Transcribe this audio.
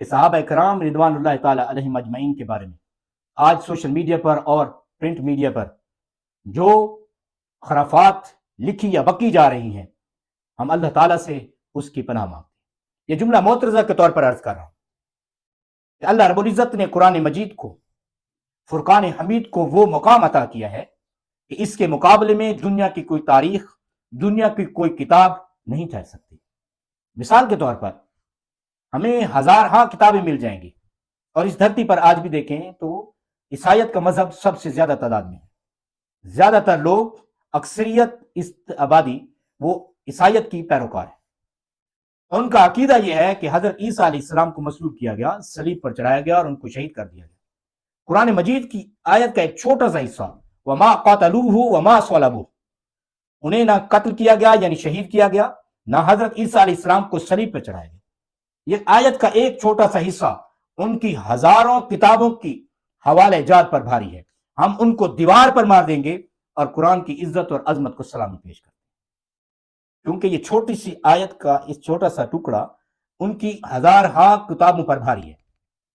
کہ صحابہ کرام رضوان اللہ تعالی علیہم اجمعین کے بارے میں آج سوشل میڈیا پر اور پرنٹ میڈیا پر جو خرافات لکھی یا بکی جا رہی ہیں، ہم اللہ تعالیٰ سے اس کی پناہ مانگتے ہیں۔ یہ جملہ معترضہ کے طور پر عرض کر رہا ہوں کہ اللہ رب العزت نے قرآن مجید کو، فرقان حمید کو وہ مقام عطا کیا ہے کہ اس کے مقابلے میں دنیا کی کوئی تاریخ، دنیا کی کوئی کتاب نہیں ٹھہر سکتی۔ مثال کے طور پر ہمیں ہزارہا کتابیں مل جائیں گی، اور اس دھرتی پر آج بھی دیکھیں تو عیسائیت کا مذہب سب سے زیادہ تعداد میں ہے۔ زیادہ تر لوگ، اکثریت اس آبادی، وہ عیسائیت کی پیروکار ہے۔ ان کا عقیدہ یہ ہے کہ حضرت عیسیٰ علیہ السلام کو مصلوب کیا گیا، صلیب پر چڑھایا گیا اور ان کو شہید کر دیا گیا۔ قرآن مجید کی آیت کا ایک چھوٹا سا حصہ، وَمَا قَتَلُوهُ وَمَا صَلَبُوهُ، انہیں نہ قتل کیا گیا یعنی شہید کیا گیا، نہ حضرت عیسیٰ علیہ السلام کو صلیب پر چڑھایا گیا۔ یہ آیت کا ایک چھوٹا سا حصہ ان کی ہزاروں کتابوں کی حوالے جات پر بھاری ہے۔ ہم ان کو دیوار پر مار دیں گے اور قرآن کی عزت اور عظمت کو سلامی پیش کریں گے، کیونکہ یہ چھوٹی سی آیت کا اس چھوٹا سا ٹکڑا ان کی ہزارہا کتابوں پر بھاری ہے۔